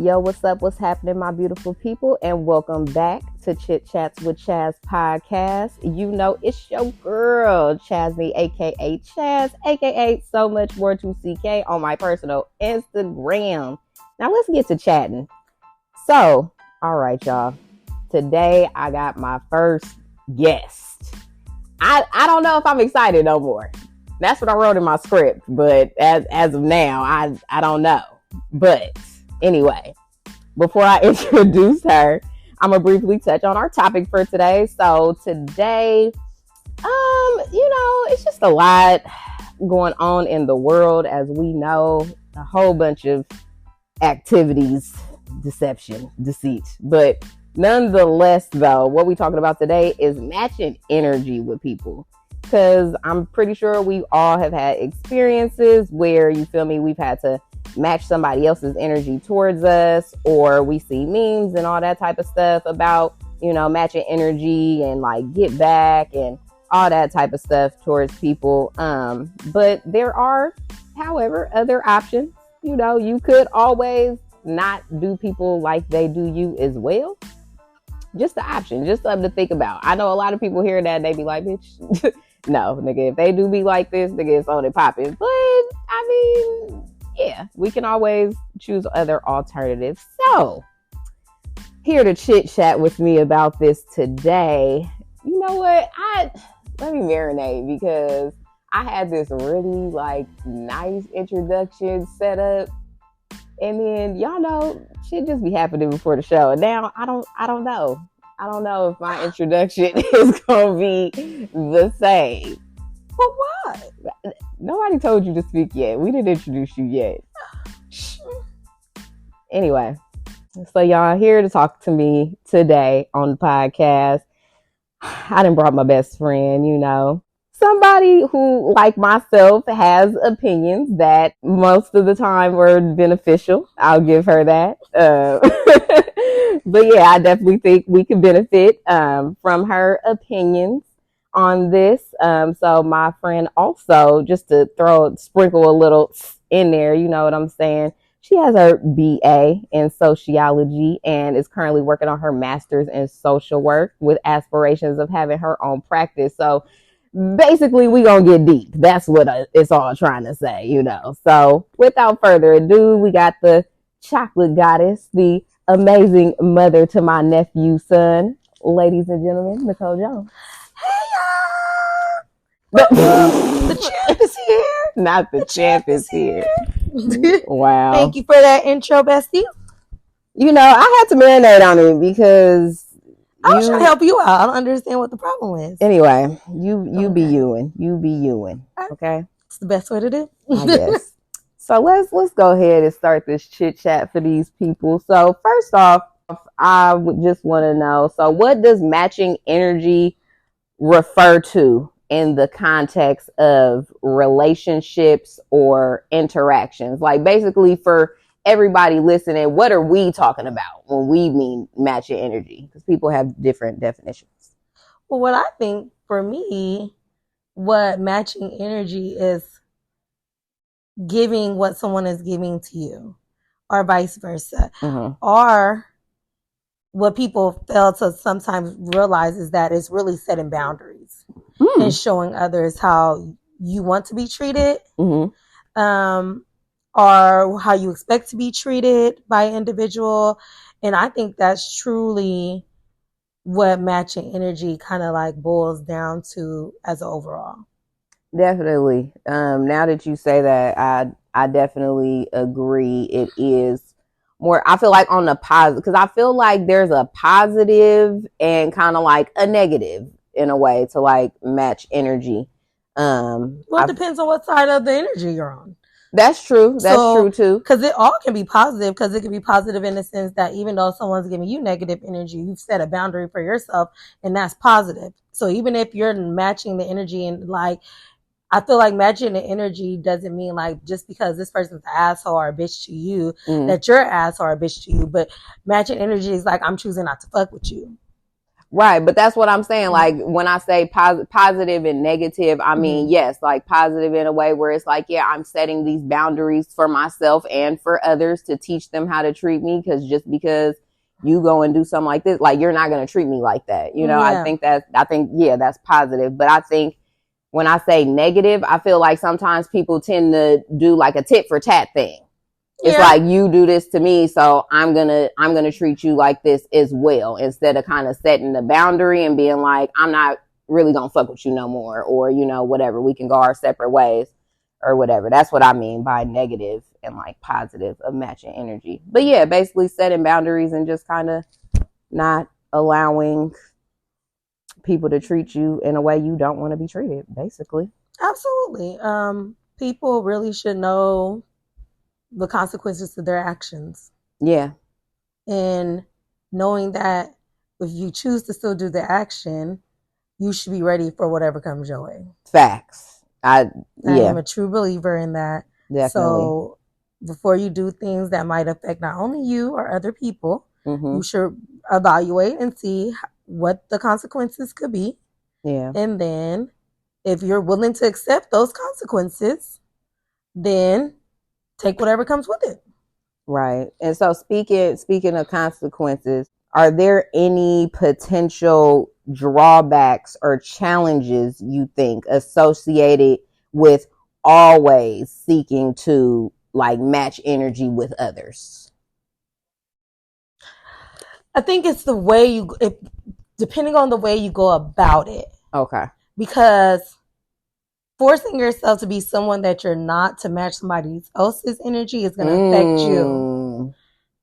Yo, what's up? What's happening, my beautiful people? And welcome back to Chit Chat'z with Chaz podcast. You know, it's your girl, Chazzy, aka Chaz, aka so much more to CK on my personal Instagram. Now let's get to chatting. So, all right, y'all. Today I got my first guest. I don't know if I'm excited no more. That's what I wrote in my script, but as of now, I don't know. But anyway, before I introduce her, I'm gonna briefly touch on our topic for today. So today, it's just a lot going on in the world, as we know, a whole bunch of activities, deception, deceit. But nonetheless, though, what we're talking about today is matching energy with people. Because I'm pretty sure we all have had experiences where, you feel me, we've had to match somebody else's energy towards us, or we see memes and all that type of stuff about, matching energy and like get back and all that type of stuff towards people. But there are, however, other options. You could always not do people like they do you as well. Just the option, just something to think about. I know a lot of people hear that and they be like, bitch, no, nigga, if they do be like this, nigga, it's on it popping. But yeah, we can always choose other alternatives. So, here to chit chat with me about this today. You know what? Let me marinate, because I had this really nice introduction set up, and then y'all know shit just be happening before the show. And now I don't know. I don't know if my introduction is gonna be the same. But what? Nobody told you to speak yet. We didn't introduce you yet. Anyway, so y'all here to talk to me today on the podcast. I done brought my best friend, somebody who, like myself, has opinions that most of the time were beneficial. I'll give her that. But yeah, I definitely think we can benefit from her opinions on this. So my friend also, just to sprinkle a little in there, you know what I'm saying? She has her BA in sociology and is currently working on her master's in social work with aspirations of having her own practice. So basically, we gonna get deep. That's what it's all trying to say, So without further ado, we got the chocolate goddess, the amazing mother to my nephew's son, ladies and gentlemen, Nicole Jones. Hey, y'all! The champ is here. Not the champ is here. Wow. Thank you for that intro, bestie. I had to marinate on it because I was trying to help you out. I don't understand what the problem is. Anyway, you be youing. Okay? It's the best way to do. I guess. So let's go ahead and start this chit chat for these people. So first off, I would just want to know, so what does matching energy refer to in the context of relationships or interactions? Like, basically, for everybody listening, what are we talking about when we mean matching energy? Because people have different definitions. Well, what I think, for me, what matching energy is giving what someone is giving to you, or vice versa. Mm-hmm. Or what people fail to sometimes realize is that it's really setting boundaries and showing others how you want to be treated, or how you expect to be treated by an individual. And I think that's truly what matching energy kind of boils down to as an overall. Definitely. Now that you say that, I definitely agree. It is more, I feel like on the positive, because I feel like there's a positive and kind of a negative in a way to match energy. Well, it depends on what side of the energy you're on. That's true. That's true too. Because it all can be positive, because it can be positive in the sense that even though someone's giving you negative energy, you've set a boundary for yourself, and that's positive. So even if you're matching the energy, and I feel like matching the energy doesn't mean just because this person's an asshole or a bitch to you, that you're an asshole or a bitch to you. But matching energy is I'm choosing not to fuck with you. Right, but that's what I'm saying. Like when I say positive and negative, I mean, yes, like positive in a way where it's like, yeah, I'm setting these boundaries for myself and for others to teach them how to treat me. Because just because you go and do something like this, like you're not going to treat me like that. You know, Yeah. I think, yeah, that's positive. But I think when I say negative, I feel like sometimes people tend to do like a tit for tat thing. It's like, you do this to me, so I'm gonna treat you like this as well, instead of kind of setting the boundary and being like, I'm not really gonna fuck with you no more, or, you know, whatever, we can go our separate ways or whatever. That's what I mean by negative and like positive of matching energy. But yeah, basically setting boundaries and just kind of not allowing people to treat you in a way you don't want to be treated, basically. Absolutely. People really should know the consequences to their actions. Yeah. And knowing that if you choose to still do the action, you should be ready for whatever comes your way. Facts. I am a true believer in that. Definitely. So before you do things that might affect not only you or other people, you should evaluate and see what the consequences could be. Yeah. And then if you're willing to accept those consequences, then take whatever comes with it. Right. And so speaking of consequences, are there any potential drawbacks or challenges you think associated with always seeking to like match energy with others? I think it's the way depending on the way you go about it. Okay. Because forcing yourself to be someone that you're not to match somebody else's energy is going to affect you.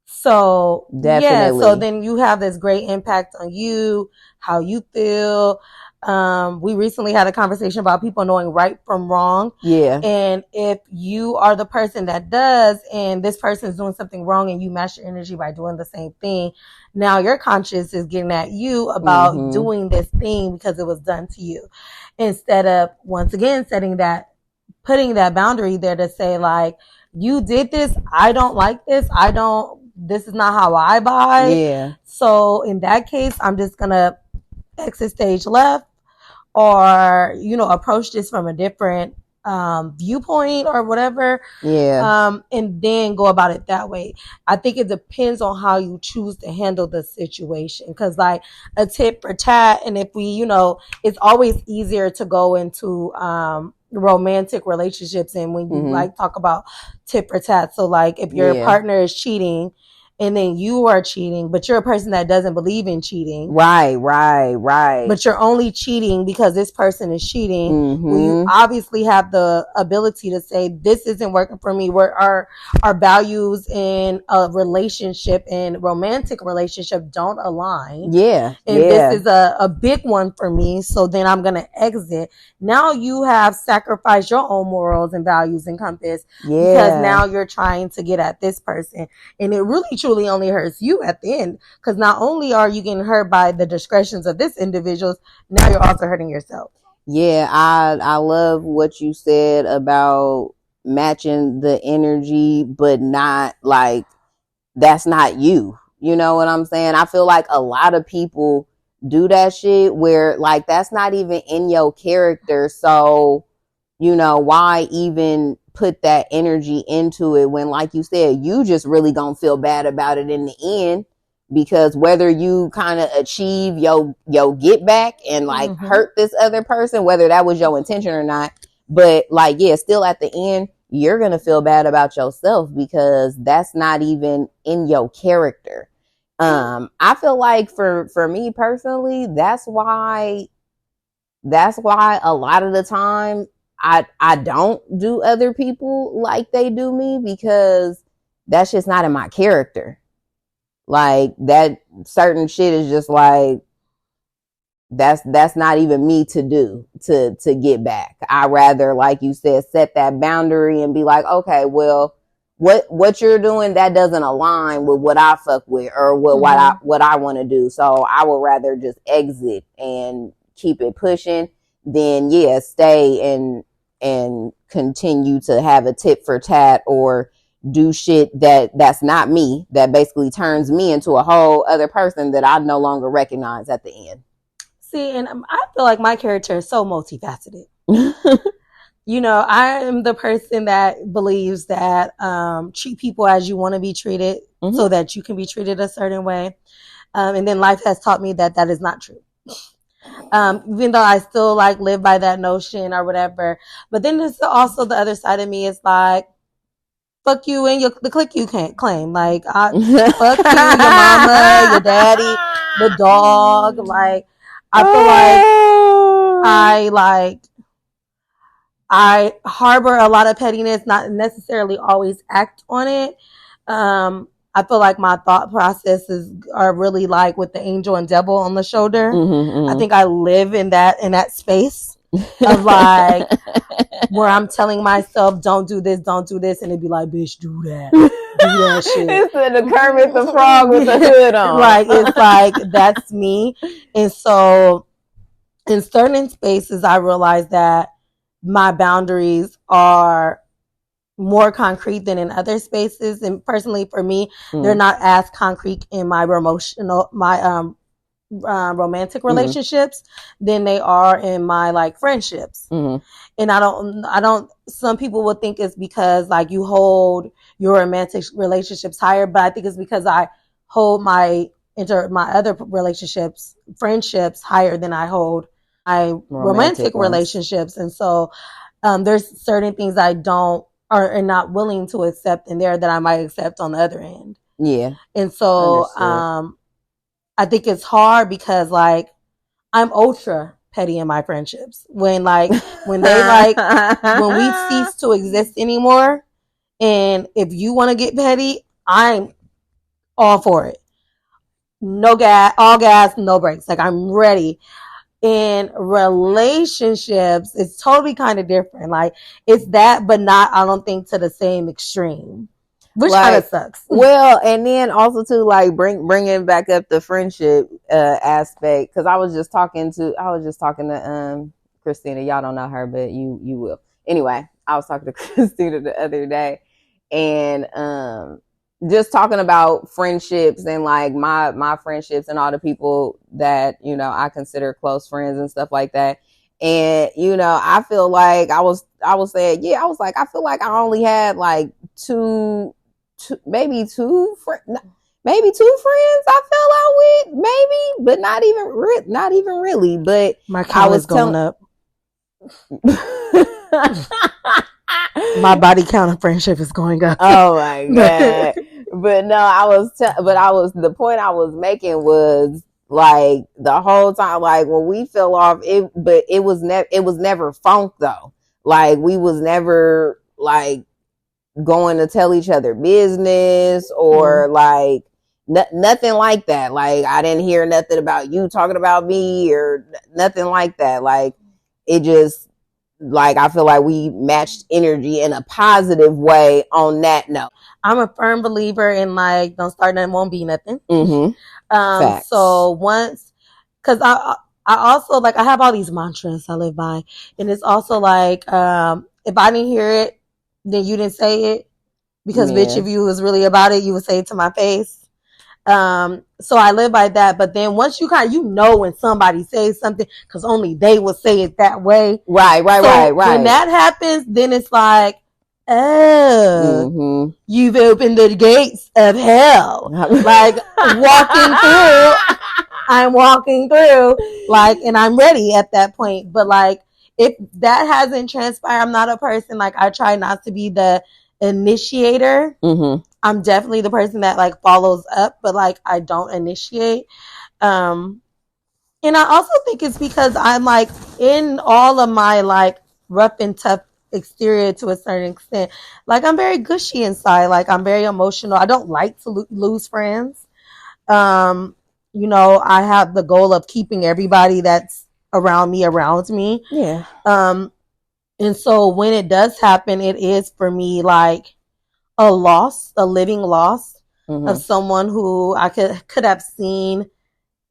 So, definitely. Yeah, so then you have this great impact on you, how you feel. We recently had a conversation about people knowing right from wrong. Yeah. And if you are the person that does, and this person is doing something wrong and you match your energy by doing the same thing, now your conscience is getting at you about doing this thing because it was done to you. Instead of, once again, putting that boundary there to say, like, you did this, I don't like this, this is not how I buy. Yeah. So in that case, I'm just going to exit stage left, or, approach this from a different viewpoint or whatever. Yeah. And then go about it that way. I think it depends on how you choose to handle the situation. Cause like a tit for tat, and if we, it's always easier to go into romantic relationships, and when you like talk about tit for tat. So like if your partner is cheating and then you are cheating, but you're a person that doesn't believe in cheating. Right. But you're only cheating because this person is cheating. Well, you obviously have the ability to say, this isn't working for me. Where our values in a relationship and romantic relationship don't align. Yeah. And this is a big one for me. So then I'm going to exit. Now you have sacrificed your own morals and values and compass because now you're trying to get at this person. And it really truly only hurts you at the end, because not only are you getting hurt by the discretions of this individual, now you're also hurting yourself. Yeah, I love what you said about matching the energy, but not like that's not you. You know what I'm saying? I feel like a lot of people do that shit where like that's not even in your character. So, why even put that energy into it when, like you said, you just really gonna feel bad about it in the end, because whether you kind of achieve your get back and like hurt this other person, whether that was your intention or not, but like, still at the end, you're gonna feel bad about yourself because that's not even in your character. I feel like for me personally, that's why a lot of the time I don't do other people like they do me, because that's just not in my character. Like that certain shit is just like, that's not even me to do to get back. I rather, like you said, set that boundary and be like, okay, well, what you're doing, that doesn't align with what I fuck with or with what I want to do. So I would rather just exit and keep it pushing than stay and continue to have a tit for tat, or do shit that's not me, that basically turns me into a whole other person that I no longer recognize at the end. See, and I feel like my character is so multifaceted. You know, I am the person that believes that treat people as you want to be treated, so that you can be treated a certain way. And then life has taught me that is not true. Even though I still like live by that notion or whatever. But then there's also the other side of me is like, fuck you and the clique you can't claim. Like, fuck you, your mama, your daddy, the dog. Like, I feel like I harbor a lot of pettiness, not necessarily always act on it. I feel like my thought processes are really like with the angel and devil on the shoulder. I think I live in that space of like where I'm telling myself, don't do this, and it'd be like, bitch, do that shit. It's the Kermit the Frog with the hood on. Like, it's like, that's me. And so in certain spaces, I realize that my boundaries are more concrete than in other spaces. And personally for me, they're not as concrete in my romantic relationships than they are in my like friendships. And I don't, some people would think it's because like you hold your romantic relationships higher, but I think it's because I hold my other relationships, friendships higher than I hold my romantic relationships. And so there's certain things I don't are not willing to accept in there that I might accept on the other end. Yeah. And so I think it's hard because like I'm ultra petty in my friendships. When they when we cease to exist anymore, and if you want to get petty, I'm all for it. No gas, all gas, no brakes. Like, I'm ready. In relationships, it's totally kind of different. Like, it's that, but not, I don't think, to the same extreme, which kind of sucks. Well, and then also too, like bringing back up the friendship aspect, because I was just talking to Christina. Y'all don't know her, but you will. Anyway, I was talking to Christina the other day, and just talking about friendships and like my friendships and all the people that, you know, I consider close friends and stuff like that. And, you know, I feel like I was saying, I was like, I feel like I only had like maybe two friends I fell out with, maybe, but not even really. But my count is going up. My body count of friendship is going up. Oh my God. But no, the point I was making was like the whole time, like when we fell off, it was never funk though. Like, we was never like going to tell each other business or like nothing like that. Like, I didn't hear nothing about you talking about me or nothing like that. Like, it just, like, I feel like we matched energy in a positive way on that note. I'm a firm believer in like, don't start nothing, won't be nothing. Facts. So once, cause I also like, I have all these mantras I live by, and it's also like, if I didn't hear it, then you didn't say it, because bitch, if you was really about it, you would say it to my face. So I live by that. But then once you kind of, you know, when somebody says something, because only they will say it that way. Right. When that happens, then it's like, oh, you've opened the gates of hell. Like, I'm walking through, like, and I'm ready at that point. But like, if that hasn't transpired, I'm not a person, like, I try not to be the initiator. I'm definitely the person that like follows up, but like, I don't initiate. And I also think it's because I'm like, in all of my like rough and tough exterior to a certain extent, like, I'm very gushy inside. Like, I'm very emotional. I don't like to lose friends. You know, I have the goal of keeping everybody that's around me. Yeah. And so when it does happen, it is for me like a living loss of someone who I could have seen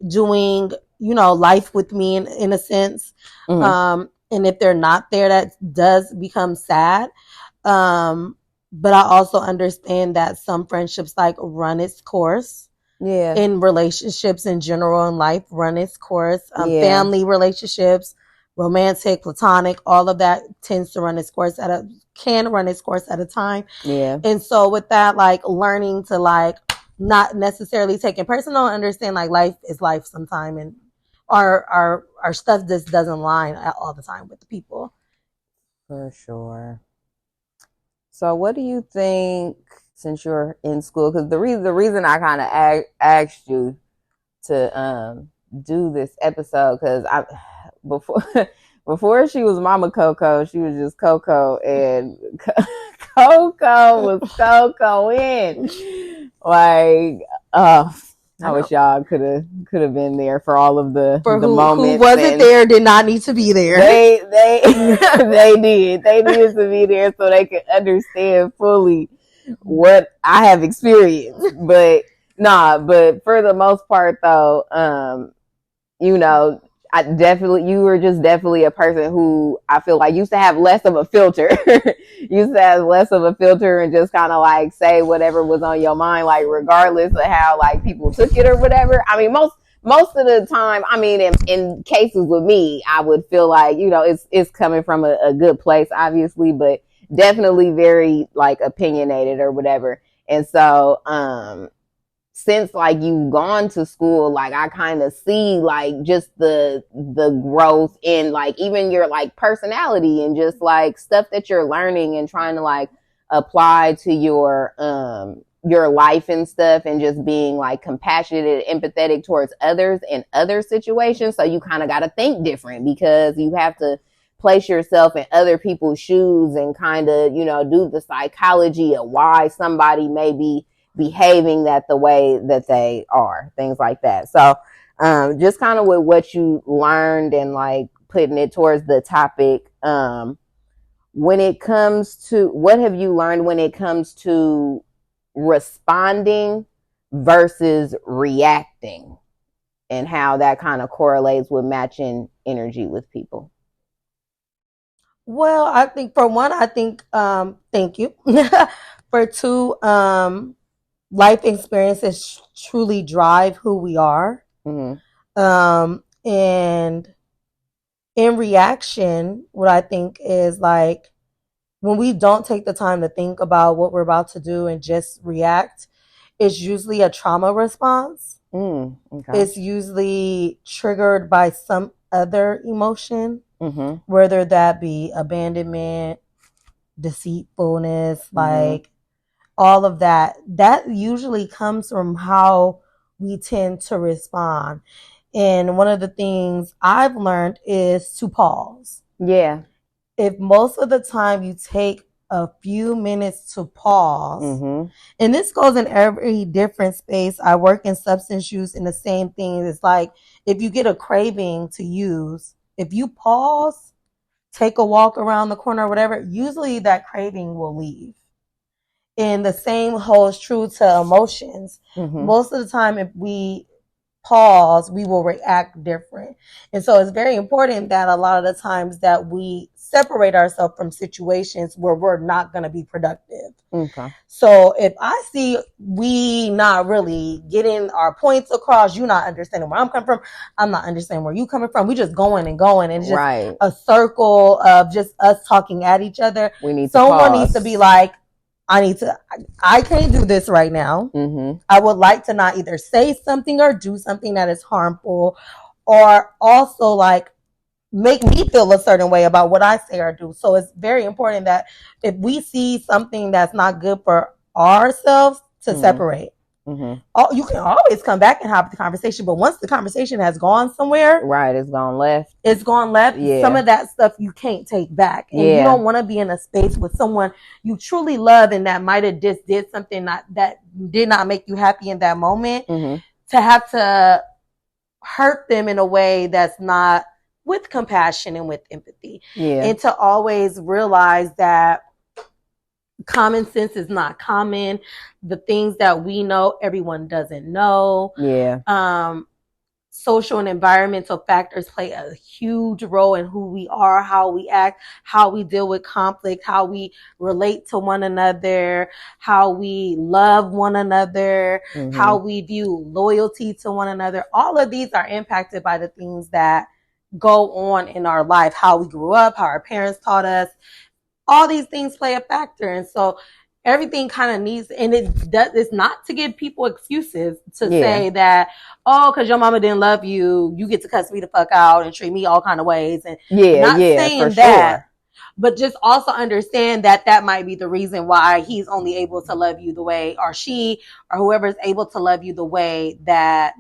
doing, you know, life with me in a sense. And if they're not there, that does become sad. But but I also understand that some friendships like run its course. Yeah. In relationships in general in life, run its course. Yeah. Family relationships, romantic, platonic, all of that tends to run its course can run its course at a time. Yeah. And so with that, like learning to like not necessarily take it personal, understand like life is life sometime, and our stuff just doesn't line all the time with the people. For sure. So what do you think, since you're in school, because the reason I kind of asked you to do this episode, because I before she was Mama Coco, she was just Coco, and Coco was Coco in like I wish y'all could have been there for all of the moments. Who wasn't there did not need to be there. They they needed to be there so they could understand fully what I have experienced. But but for the most part though, you know, you were just definitely a person who I feel like used to have less of a filter. Used to have less of a filter and just kind of like say whatever was on your mind, like regardless of how like people took it or whatever. I mean, most of the time, I mean, in cases with me, I would feel like, you know, it's coming from a good place, obviously, but definitely very like opinionated or whatever. And so, since like you've gone to school, like I kind of see like just the growth in like even your like personality and just like stuff that you're learning and trying to like apply to your life and stuff, and just being like compassionate and empathetic towards others in other situations. So you kind of got to think different because you have to place yourself in other people's shoes and kind of, you know, do the psychology of why somebody may be behaving that the way that they are, things like that. So just kind of with what you learned and like putting it towards the topic, when it comes to what have you learned when it comes to responding versus reacting, and how that kind of correlates with matching energy with people? Well, I think for one, thank you. For two, life experiences truly drive who we are. And in reaction, what I think is like when we don't take the time to think about what we're about to do and just react, it's usually a trauma response. Okay. It's usually triggered by some other emotion, whether that be abandonment, deceitfulness, like all of that. That usually comes from how we tend to respond. And one of the things I've learned is to pause. Yeah. If most of the time you take a few minutes to pause, and this goes in every different space. I work in substance use, and the same thing. It's like if you get a craving to use, if you pause, take a walk around the corner or whatever, usually that craving will leave. And the same holds true to emotions. Most of the time, if we pause, we will react different. And so it's very important that a lot of the times that we separate ourselves from situations where we're not going to be productive. Okay. So if I see we not really getting our points across, you not understanding where I'm coming from, I'm not understanding where you coming from. We just going and going, and it's just a circle of just us talking at each other. Someone needs to be like, I can't do this right now. I would like to not either say something or do something that is harmful, or also like make me feel a certain way about what I say or do. So it's very important that if we see something that's not good for ourselves, to separate. You can always come back and have the conversation, but once the conversation has gone somewhere, it's gone left. Yeah. Some of that stuff you can't take back, and you don't want to be in a space with someone you truly love and that might have just did something that did not make you happy in that moment, to have to hurt them in a way that's not with compassion and with empathy, and to always realize that common sense is not common. The things that we know, everyone doesn't know. social and environmental factors play a huge role in who we are, how we act, how we deal with conflict, how we relate to one another, how we love one another, how we view loyalty to one another. All of these are impacted by the things that go on in our life, how we grew up, how our parents taught us. All these things play a factor. And so everything kind of needs, and it's not to give people excuses to say that, oh, because your mama didn't love you, you get to cuss me the fuck out and treat me all kind of ways. And not saying that, but just also understand that that might be the reason why he's only able to love you the way, or she, or whoever is able to love you the way that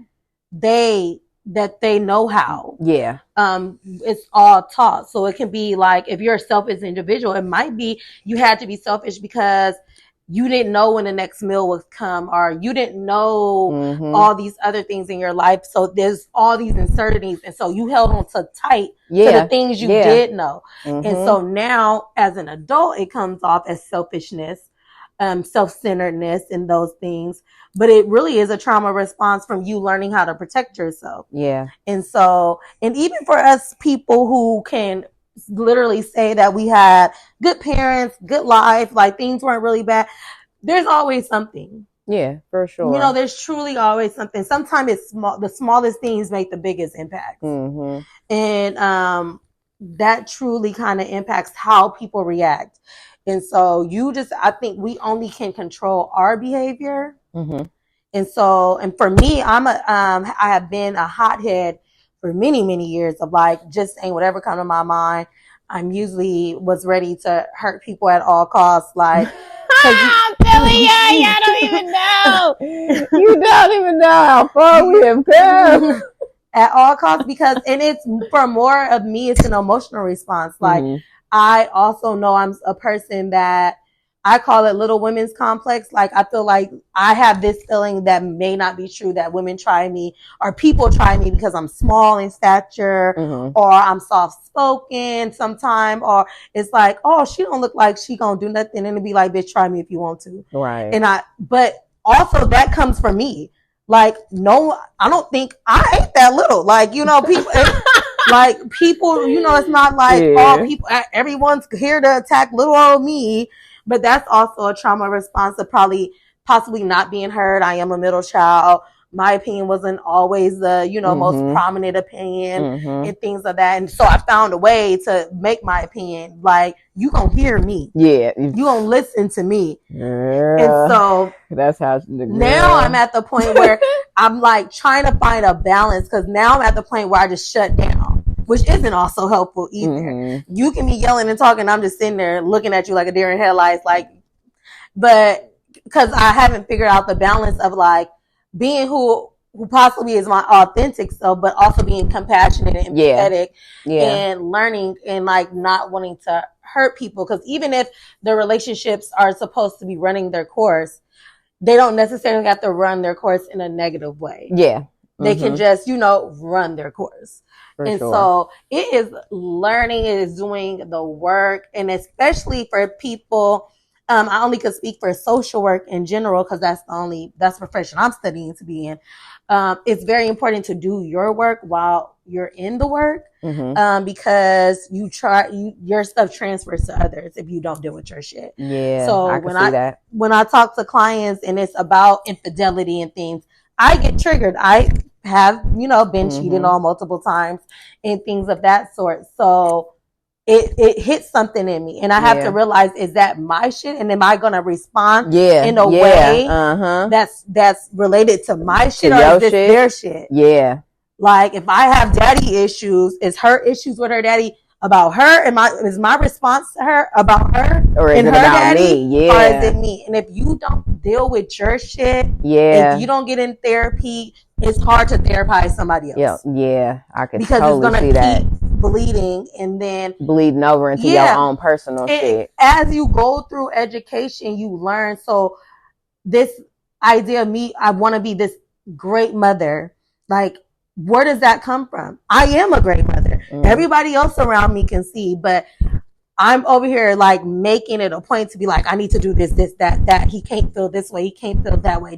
they know how. It's all taught. So it can be like, if you're a selfish individual, it might be you had to be selfish because you didn't know when the next meal would come, or you didn't know all these other things in your life. So there's all these uncertainties. And so you held on to tight to the things you did know. And so now as an adult, it comes off as selfishness, self-centeredness, and those things. But it really is a trauma response from you learning how to protect yourself. And so, and even for us people who can literally say that we had good parents, good life, like things weren't really bad, there's always something. For sure. You know, there's truly always something. Sometimes it's small, the smallest things make the biggest impact. And that truly kind of impacts how people react. And so I think we only can control our behavior. And so, and for me, I have been a hothead for many, many years of like just saying whatever comes to my mind. I'm usually was ready to hurt people at all costs. Like, I'm telling you, y'all don't even know. You don't even know how far we have come. At all costs, because, and it's for more of me, it's an emotional response. Like, I also know I'm a person that I call it little women's complex. Like, I feel like I have this feeling that may not be true, that women try me or people try me because I'm small in stature or I'm soft spoken sometime, or it's like, oh, she don't look like she gonna do nothing. And it'd be like, bitch, try me if you want to. Right. But also that comes from me. Like, no, I don't think I ain't that little. Like, you know, people, like people, you know, it's not like all people, everyone's here to attack little old me. But that's also a trauma response of possibly not being heard. I am a middle child. My opinion wasn't always the, you know, most prominent opinion and things like that. And so I found a way to make my opinion like, you gonna hear me. You gonna listen to me. And so that's how now I'm at the point where I'm like trying to find a balance, because now I'm at the point where I just shut down, which isn't also helpful either. You can be yelling and talking, I'm just sitting there looking at you like a deer in headlights, like, but because I haven't figured out the balance of like being who possibly is my authentic self, but also being compassionate and empathetic and learning and like not wanting to hurt people. Because even if the relationships are supposed to be running their course, they don't necessarily have to run their course in a negative way. They can just, you know, run their course. So it is learning, it is doing the work. And especially for people, I only could speak for social work in general, because that's the profession I'm studying to be in. It's very important to do your work while you're in the work, because your stuff transfers to others if you don't deal with your shit. So when I talk to clients and it's about infidelity and things, I get triggered. I have, you know, been cheated on multiple times and things of that sort. So it hits something in me, and I have to realize, is that my shit? And am I going to respond in a way that's related to my shit, or is this their shit? Like, if I have daddy issues, is her issues with her daddy about her? Is my response to her about her or is and it her about daddy, me? or is it me? And if you don't deal with your shit, if you don't get in therapy, it's hard to therapize somebody else. I can because totally it's see that. Keep bleeding and then bleeding over into your own personal shit. As you go through education, you learn. So this idea of me, I want to be this great mother. Like, where does that come from? I am a great mother. Everybody else around me can see, but I'm over here like making it a point to be like, I need to do this, that. He can't feel this way. He can't feel that way.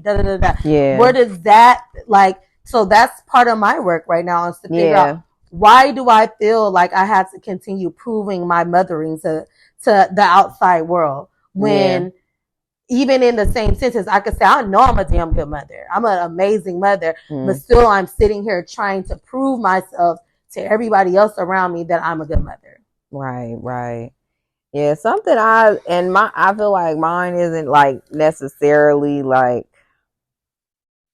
Where does that, like, So that's part of my work right now, is to figure Yeah. out, why do I feel like I have to continue proving my mothering to the outside world, when even in the same sentence, I could say, I know I'm a damn good mother. I'm an amazing mother, but still I'm sitting here trying to prove myself to everybody else around me that I'm a good mother. Right, right. Yeah, something I feel like mine isn't like necessarily like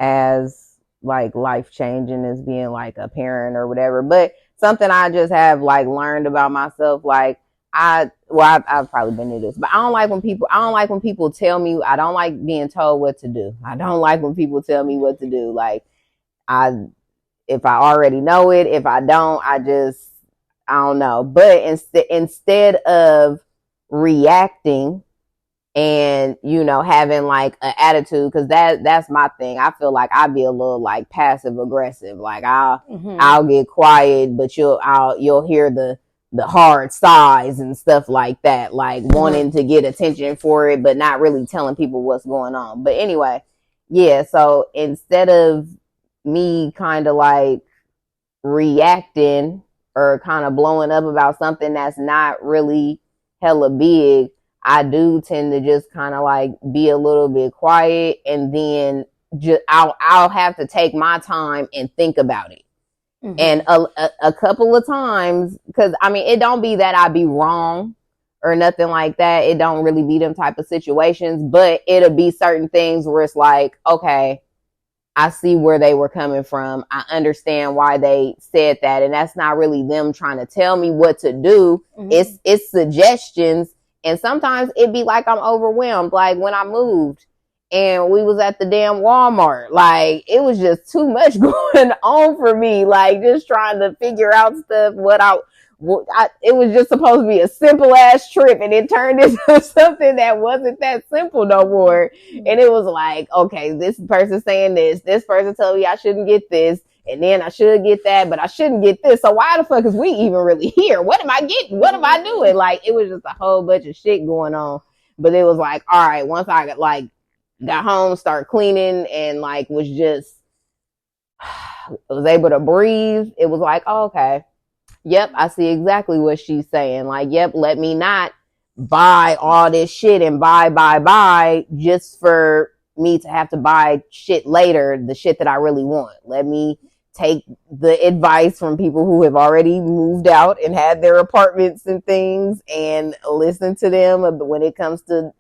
as like life changing as being like a parent or whatever, but something I just have like learned about myself. Like I've probably been through this, but I don't like when people tell me. I don't like being told what to do. I don't like when people tell me what to do. Like if I already know it, if I don't, I don't know. But instead of reacting and having like an attitude, because that's my thing. I feel like I'd be a little like passive aggressive. Like I'll get quiet, but you'll hear the hard sighs and stuff like that, like wanting to get attention for it, but not really telling people what's going on. But anyway, yeah. So instead of me kind of like reacting or kind of blowing up about something that's not really hella big, I do tend to just kind of like be a little bit quiet, and then I'll have to take my time and think about it. And a couple of times, because I mean, it don't be that I be wrong or nothing like that. It don't really be them type of situations, but it'll be certain things where it's like, okay, I see where they were coming from. I understand why they said that. And that's not really them trying to tell me what to do. It's suggestions. And sometimes it be like I'm overwhelmed. Like when I moved and we was at the damn Walmart, like it was just too much going on for me. Like just trying to figure out stuff, it was just supposed to be a simple ass trip, and it turned into something that wasn't that simple no more. And it was like, okay, this person saying this person telling me I shouldn't get this, and then I should get that, but I shouldn't get this. So why the fuck is we even really here? What am I getting? What am I doing? Like it was just a whole bunch of shit going on. But it was like, all right, once I got home, start cleaning, and like was able to breathe, it was like, oh, okay. Yep, I see exactly what she's saying. Like, yep, let me not buy all this shit and buy just for me to have to buy shit later, the shit that I really want. Let me take the advice from people who have already moved out and had their apartments and things, and listen to them when it comes to,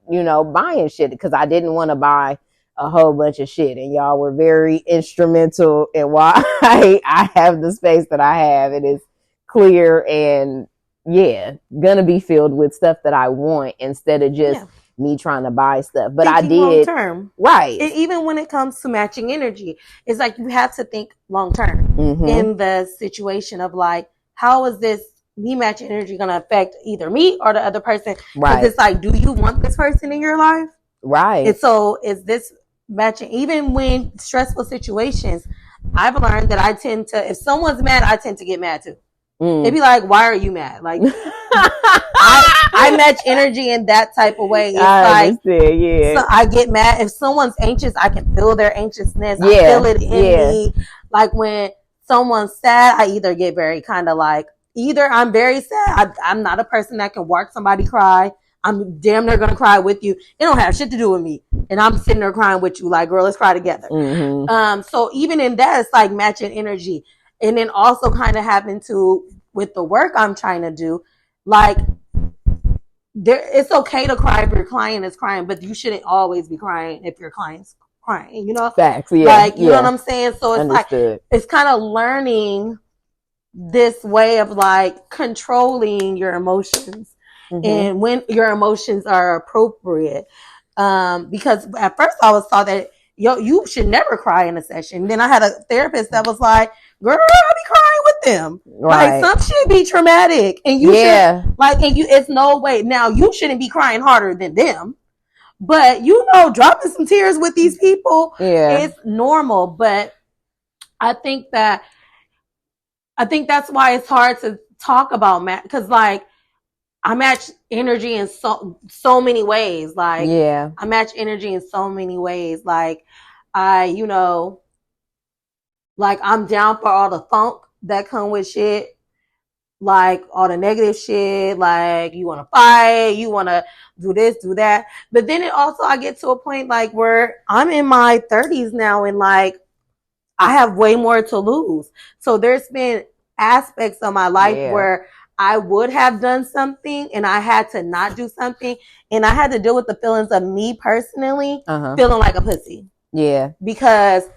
buying shit, because I didn't want to buy a whole bunch of shit, and y'all were very instrumental in why I have the space that I have. It is clear and gonna be filled with stuff that I want, instead of just me trying to buy stuff. But thinking I did long term, right? Even when it comes to matching energy, it's like you have to think long term in the situation of like, how is this me matching energy gonna affect either me or the other person? Right? It's like, do you want this person in your life? Right. And so is this matching? Even when stressful situations, I've learned that I tend to, if someone's mad, I tend to get mad too. They'd be like, why are you mad? Like, I match energy in that type of way. It's like, so I get mad. If someone's anxious, I can feel their anxiousness. I feel it in me. Like when someone's sad, I either get very kind of like, either I'm very sad. I'm not a person that can watch somebody cry. I'm damn near gonna cry with you. It don't have shit to do with me. And I'm sitting there crying with you. Like, girl, let's cry together. So even in that, it's like matching energy. And then also kind of having to, with the work I'm trying to do, like, it's okay to cry if your client is crying, but you shouldn't always be crying if your client's crying, Facts, Like, you know what I'm saying? So it's understood. Like, it's kind of learning this way of like controlling your emotions and when your emotions are appropriate. Because at first I was taught that you should never cry in a session. Then I had a therapist that was like, girl, I be crying with them. Right. Like, some shit be traumatic, and you should, like, and it's no way. Now, you shouldn't be crying harder than them, but dropping some tears with these people is normal. But I think that's why it's hard to talk about because like, I match energy in so many ways. Like, I match energy in so many ways. Like, I Like, I'm down for all the funk that come with shit. Like, all the negative shit. Like, you want to fight. You want to do this, do that. But then it also, I get to a point, like, where I'm in my 30s now, and, like, I have way more to lose. So there's been aspects of my life where I would have done something and I had to not do something. And I had to deal with the feelings of me personally feeling like a pussy. Yeah. Because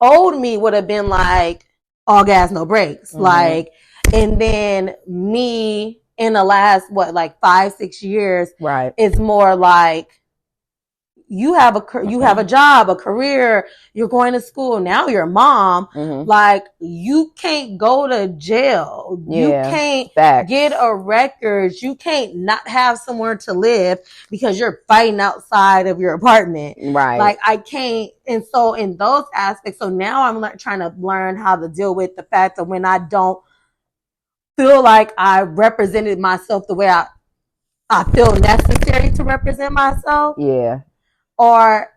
old me would have been like, all gas, no brakes. Like, and then me in the last, 5-6 years, right, it's more like, you have a job, a career, you're going to school, now you're a mom. Like, you can't go to jail. You can't get a record. You can't not have somewhere to live because you're fighting outside of your apartment. Right. Like, I can't. And so in those aspects, so now I'm trying to learn how to deal with the fact that when I don't feel like I represented myself the way I feel necessary to represent myself. Yeah. Or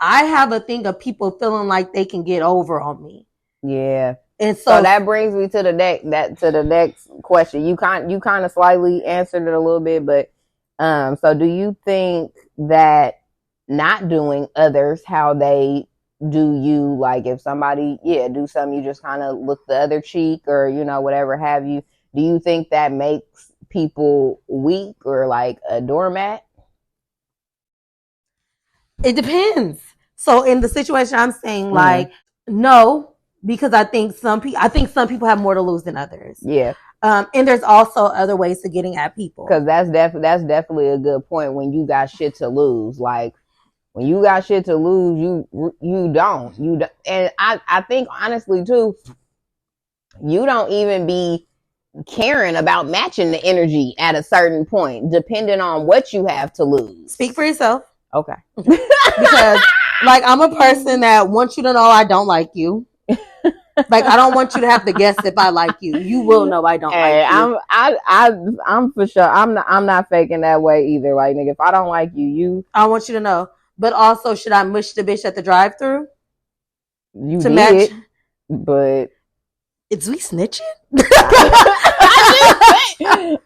I have a thing of people feeling like they can get over on me. Yeah. And so that brings me to the next question. You kind of slightly answered it a little bit, but so do you think that not doing others how they do you, like if somebody do something, you just kind of look the other cheek or whatever have you, do you think that makes people weak or like a doormat? It depends. So in the situation I'm saying, like, no, because I think some people have more to lose than others. Yeah. And there's also other ways to getting at people. Because that's definitely a good point. When you got shit to lose, like when you got shit to lose, you don't. And I think honestly too, you don't even be caring about matching the energy at a certain point, depending on what you have to lose. Speak for yourself. Okay. Because like, I'm a person that wants you to know I don't like you. Like, I don't want you to have to guess if I like you. You will know I don't like you. I'm for sure. I'm not faking that way either. Like, nigga, if I don't like you, I want you to know. But also, should I mush the bitch at the drive-thru? You to did, match? But is we snitching?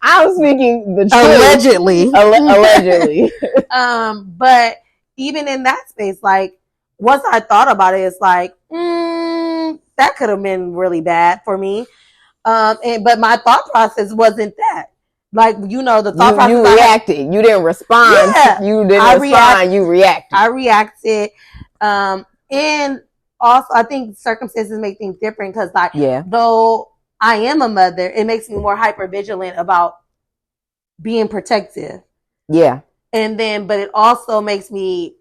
I was speaking the truth. Allegedly. Allegedly. But even in that space, like, once I thought about it, it's like, that could have been really bad for me. But my thought process wasn't that. Like, the thought process. You reacted. You didn't respond. Yeah, you didn't respond. You reacted. I reacted. And also, I think circumstances make things different because, like, though I am a mother, it makes me more hyper vigilant about being protective. Yeah. And then, but it also makes me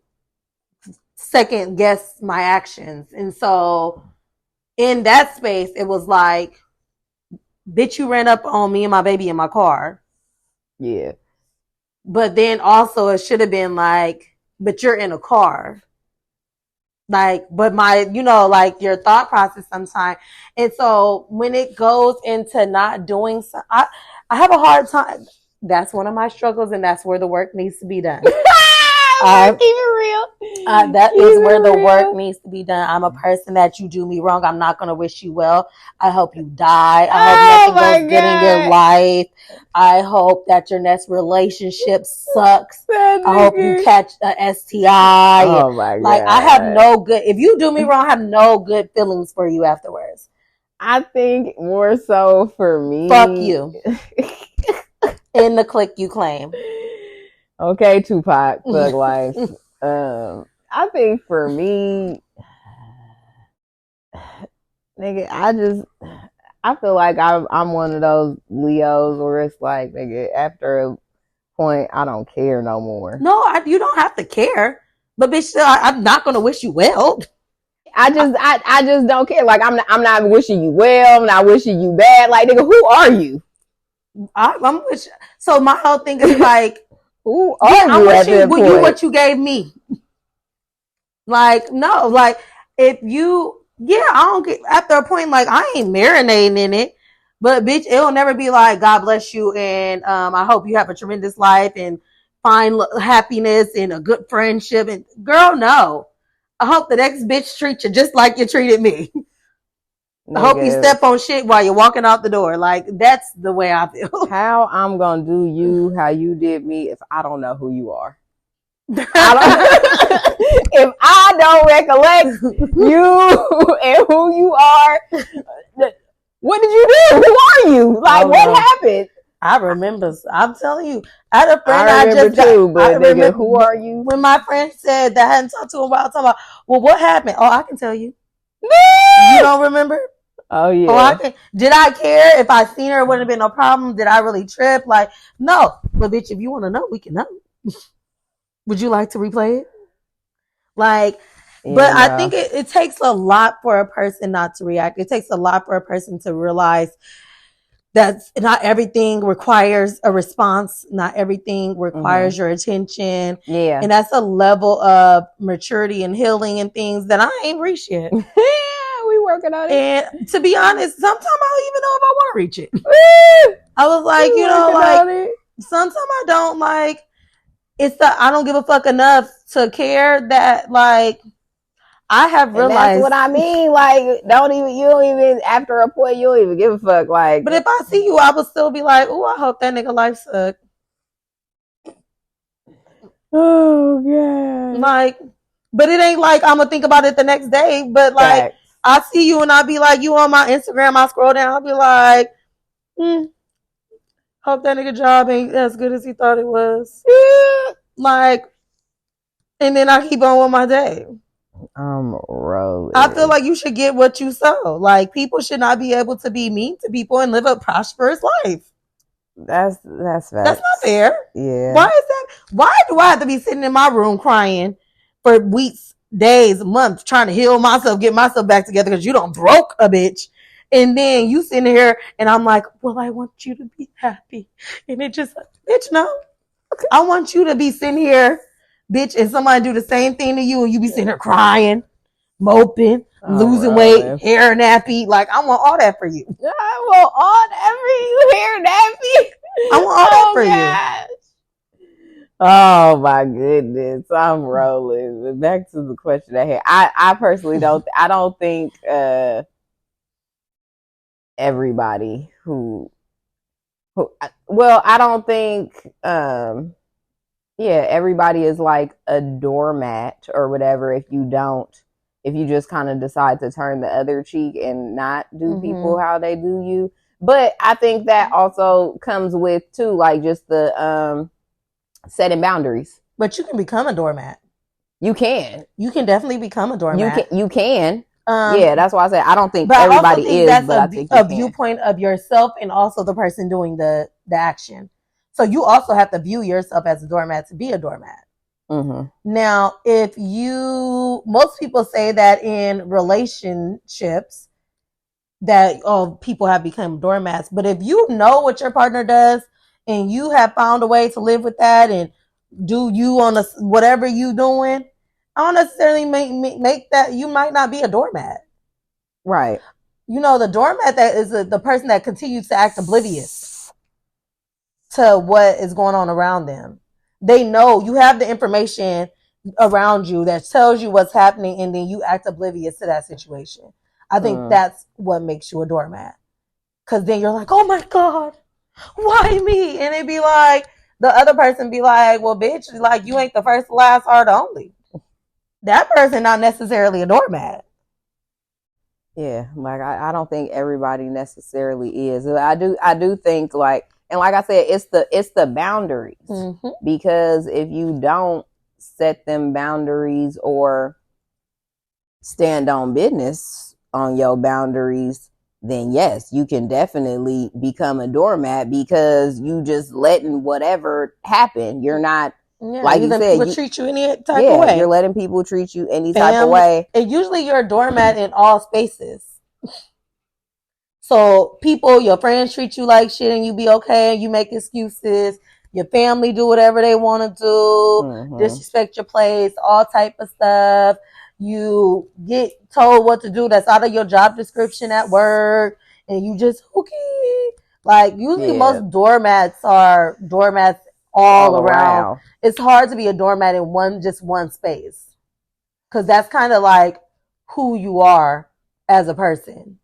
second guess my actions. And so in that space, it was like, bitch, you ran up on me and my baby in my car. Yeah. But then also it should have been like, but you're in a car. Like, but my, like your thought process sometimes. And so when it goes into not doing so, I have a hard time. That's one of my struggles, and that's where the work needs to be done. Keep it real. That is where the work needs to be done. I'm a person that you do me wrong, I'm not going to wish you well. I hope you die. I hope nothing goes good in your life. I hope that your next relationship sucks. I hope you catch a STI. Oh my God. Like, I have no good, if you do me wrong, I have no good feelings for you afterwards. I think more so for me. Fuck you. In the clique you claim. Okay, Tupac, Thug Life. I think for me, nigga, I feel like I'm one of those Leos where it's like, nigga, after a point, I don't care no more. No, you don't have to care, but bitch, I'm not gonna wish you well. I just don't care. Like, I'm not wishing you well. I'm not wishing you bad. Like, nigga, who are you? I'm wishing. So my whole thing is like, who are you? I'm wishing you what you gave me. Like, no, like if you, I don't get, after a point, like, I ain't marinating in it, but bitch, it'll never be like, God bless you, and I hope you have a tremendous life and find happiness and a good friendship. And girl, no, I hope the next bitch treats you just like you treated me. I hope you Nigga, step on shit while you're walking out the door. Like, that's the way I feel. how I'm gonna do you how you did me if I don't know who you are? If I don't recollect you and who you are, what did you do? Who are you? Like, what happened? I remember. I'm telling you, I had a friend I remember too, but nigga, remember, who are you? when my friend said that I hadn't talked to him about, talking about, well, what happened? Oh, I can tell you. You don't remember? Oh yeah. Oh, did I care if I seen her? It wouldn't have been no problem. Did I really trip? Like, no. But bitch, if you want to know, we can know. Would you like to replay it? Like, but I think it takes a lot for a person not to react. It takes a lot for a person to realize that not everything requires a response. Not everything requires your attention. Yeah. And that's a level of maturity and healing and things that I ain't reached yet. Yeah, we working on it. And to be honest, sometimes I don't even know if I want to reach it. I was like, you know, like, sometimes I don't like, it's the, I don't give a fuck enough to care that, like, I have realized. And that's what I mean. Like, you don't even, after a point, you don't even give a fuck. Like, but if I see you, I would still be like, oh, I hope that nigga life suck. Oh, God. Like, but it ain't like I'm going to think about it the next day. But, like, I see you and I'll be like, you on my Instagram, I scroll down, I'll be like, hope that nigga job ain't as good as he thought it was. Like, and then I keep on with my day. I'm rolling. I feel like you should get what you sow. Like, people should not be able to be mean to people and live a prosperous life. That's facts. That's not fair. Yeah. Why is that? Why do I have to be sitting in my room crying for weeks, days, months, trying to heal myself, get myself back together because you don't broke a bitch? And then you sitting here and I'm like, well, I want you to be happy. And it just, bitch, no. I want you to be sitting here, bitch, and somebody do the same thing to you and you be sitting here crying, moping, losing weight, hair nappy. Like, I want all that for you. I want all that for you, hair nappy. I want all that for you. Oh my goodness, I'm rolling. But back to the question I had. I personally don't. I don't think everybody who. Well, I don't think. Yeah, everybody is like a doormat or whatever. If you just kind of decide to turn the other cheek and not do people how they do you. But I think that also comes with too, like, just the setting boundaries. But you can become a doormat. You can. You can definitely become a doormat. You can. Yeah, that's why I said I don't think but everybody I think is. That's but I think a viewpoint of yourself and also the person doing the action. So you also have to view yourself as a doormat to be a doormat. Now, most people say that in relationships that people have become doormats. But if you know what your partner does and you have found a way to live with that and do you on whatever you doing, I don't necessarily make that, you might not be a doormat. Right. You know, the doormat that is the person that continues to act oblivious to what is going on around them. They know you have the information around you that tells you what's happening and then you act oblivious to that situation. I think that's what makes you a doormat. Because then you're like, oh my God, why me? And it'd be like, the other person be like, well, bitch, like, you ain't the first, the last, or the only. That person not necessarily a doormat. Yeah, like I don't think everybody necessarily is. I do think, like, and like I said, it's the boundaries. Because if you don't set them boundaries or stand on business on your boundaries, then yes, you can definitely become a doormat because you just letting whatever happen. You're not, like you said, people treat you any type of way. You're letting people treat you any type of way. And usually you're a doormat in all spaces. So your friends treat you like shit and you be okay and you make excuses. Your family do whatever they want to do, disrespect your place, all type of stuff. You get told what to do that's out of your job description at work and you just, okay. Like, usually most doormats are doormats all around. It's hard to be a doormat in one space. because that's kind of like who you are as a person.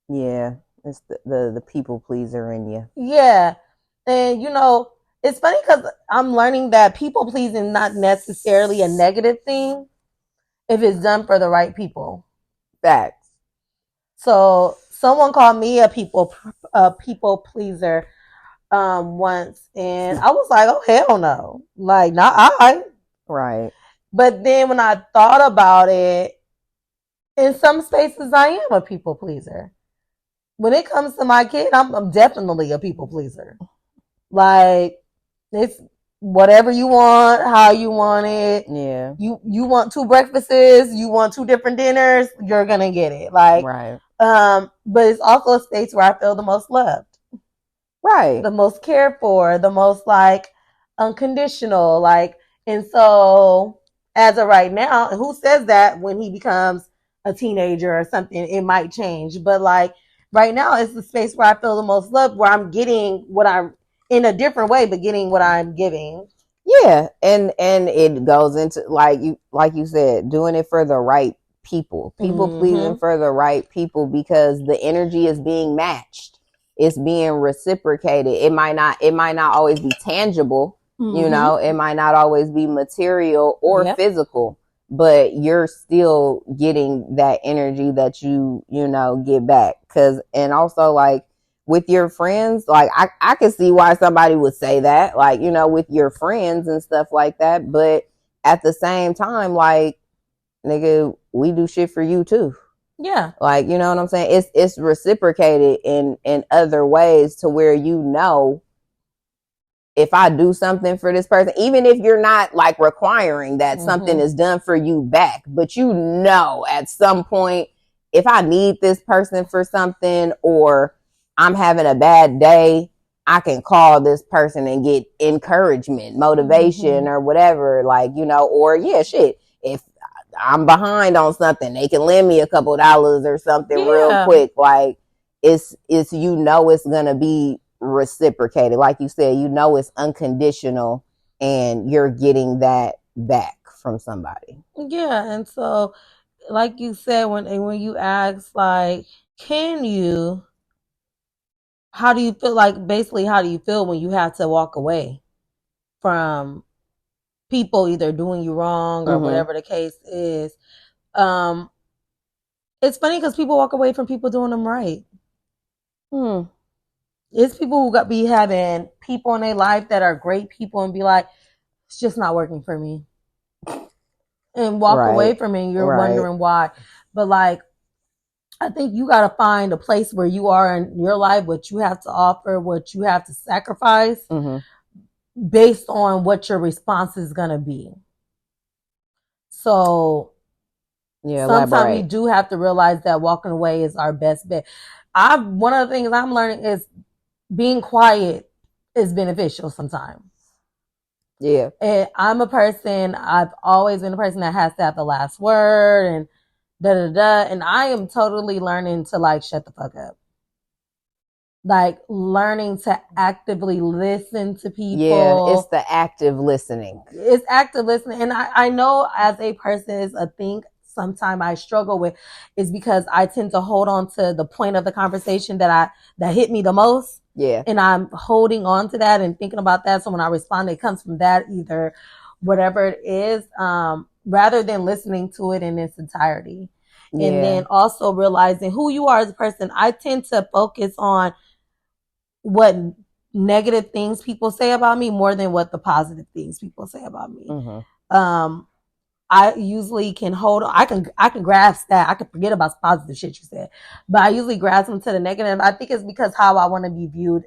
Yeah, it's the people pleaser in you. Yeah, and you know, it's funny because I'm learning that people pleasing is not necessarily a negative thing if it's done for the right people. Facts. So someone called me a people pleaser once, and I was like, oh hell no, like not I. Right. But then when I thought about it, in some spaces I am a people pleaser. When it comes to my kid, I'm definitely a people pleaser. Like it's whatever you want, how you want it. Yeah. You want 2 breakfasts, you want 2 different dinners, you're gonna get it. Like right. But it's also a space where I feel the most loved. Right. The most cared for, the most like unconditional. Like, and so as of right now, who says that when he becomes a teenager or something, it might change. But like right now, it's the space where I feel the most love, where I'm getting what I'm in a different way, but getting what I'm giving. Yeah, and it goes into like you said, doing it for the right people pleasing for the right people, because the energy is being matched, it's being reciprocated. It might not always be tangible, you know, it might not always be material or physical, but you're still getting that energy that you know get back. Because, and also like with your friends, like I can see why somebody would say that, like, you know, with your friends and stuff like that. But at the same time, like, nigga, we do shit for you too. Yeah. Like, you know what I'm saying? It's reciprocated in other ways, to where, you know, if I do something for this person, even if you're not like requiring that something is done for you back, but you know, at some point, if I need this person for something, or I'm having a bad day, I can call this person and get encouragement, motivation, or whatever. Like, you know, or shit, if I'm behind on something, they can lend me a couple dollars or something real quick. Like, it's you know, it's gonna be reciprocated. Like you said, you know, it's unconditional, and you're getting that back from somebody. Yeah, and so like you said, when you ask, like, how do you feel, like basically how do you feel when you have to walk away from people either doing you wrong or whatever the case is? It's funny because people walk away from people doing them right. It's people who be having people in their life that are great people and be like, it's just not working for me, and walk away from it, and you're wondering why. But like, I think you got to find a place where you are in your life, what you have to offer, what you have to sacrifice, based on what your response is going to be. So sometimes we do have to realize that walking away is our best bet. One of the things I'm learning is being quiet is beneficial sometimes. Yeah. And I've always been a person that has to have the last word, and and I am totally learning to like shut the fuck up. Like learning to actively listen to people. Yeah, it's the active listening. It's active listening. And I know as a person, is a thing sometimes I struggle with, is because I tend to hold on to the point of the conversation that hit me the most. Yeah. And I'm holding on to that and thinking about that. So when I respond, it comes from that, either whatever it is, rather than listening to it in its entirety. Yeah. And then also realizing who you are as a person. I tend to focus on what negative things people say about me more than what the positive things people say about me. I usually can I can grasp that. I can forget about positive shit you said, but I usually grasp them to the negative. I think it's because how I want to be viewed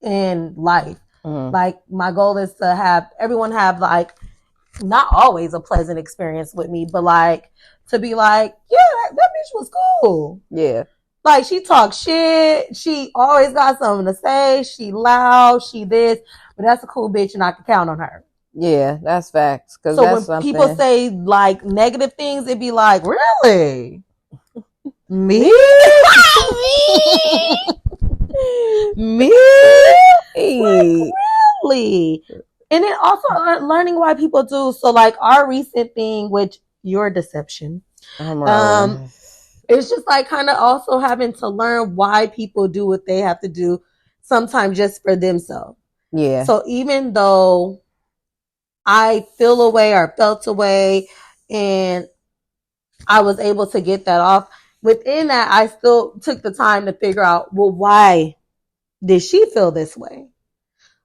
in life. Like my goal is to have everyone have like, not always a pleasant experience with me, but like to be like, yeah, that bitch was cool. Yeah. Like she talks shit. She always got something to say. She loud. She this, but that's a cool bitch, and I can count on her. Yeah, that's facts. So that's when people say like negative things, it'd be like, really? Me? Me? Like, really? And then also learning why people do. So like our recent thing, which your deception. I'm rolling. It's just like kind of also having to learn why people do what they have to do, sometimes just for themselves. Yeah. So even though I feel away or felt away and I was able to get that off, within that, I still took the time to figure out, well, why did she feel this way?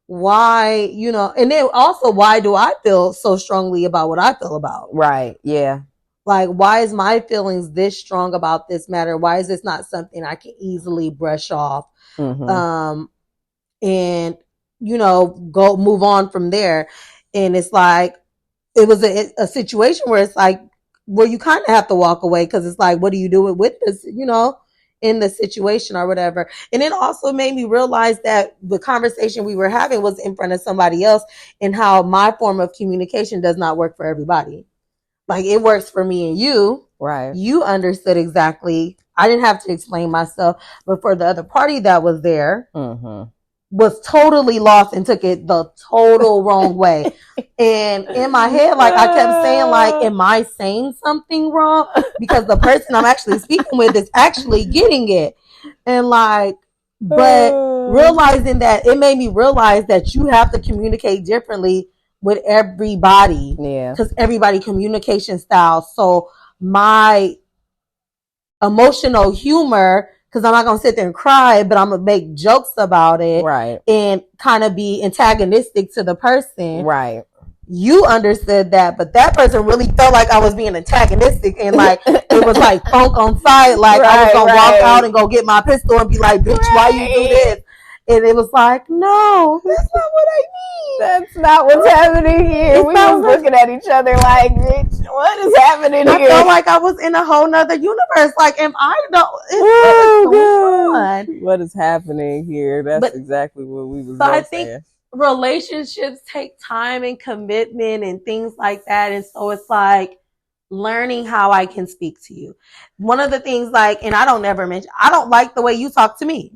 Why, you know, and then also, why do I feel so strongly about what I feel about? Right. Yeah. Like, why is my feelings this strong about this matter? Why is this not something I can easily brush off? Mm-hmm. And, you know, go move on from there. And it's like, it was a situation where it's like, where you kind of have to walk away because it's like, what do you do with this, you know, in the situation or whatever. And it also made me realize that the conversation we were having was in front of somebody else, and how my form of communication does not work for everybody. Like, it works for me and you. Right. You understood exactly. I didn't have to explain myself, but for the other party that was there, was totally lost and took it the total wrong way. And in my head, like, I kept saying, like, am I saying something wrong? Because the person I'm actually speaking with is actually getting it. And like, but realizing that, it made me realize that you have to communicate differently with everybody. Yeah. Because everybody communication style. So my emotional humor, because I'm not going to sit there and cry, but I'm going to make jokes about it. Right. And kind of be antagonistic to the person. Right. You understood that, but that person really felt like I was being antagonistic, and like it was like funk on sight. Like, I was going to walk out and go get my pistol and be like, bitch, why you do this? And it was like, no, that's not what I mean. That's not what's happening here. We was looking at each other like, bitch, what is happening here? I felt like I was in a whole nother universe. Like, what is going on? What is happening here? That's exactly what we was saying. Relationships take time and commitment and things like that. And so it's like learning how I can speak to you. One of the things, like, and I don't like the way you talk to me.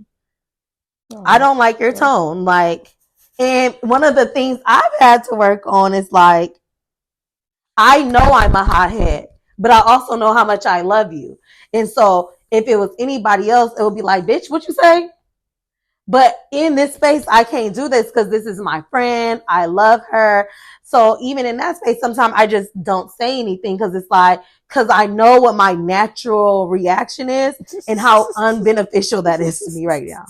I don't like your tone. Like, and one of the things I've had to work on is like, I know I'm a hothead, but I also know how much I love you. And so if it was anybody else, it would be like, bitch, what you say? But in this space, I can't do this because this is my friend. I love her. So even in that space, sometimes I just don't say anything because it's like, because I know what my natural reaction is and how unbeneficial that is to me right now.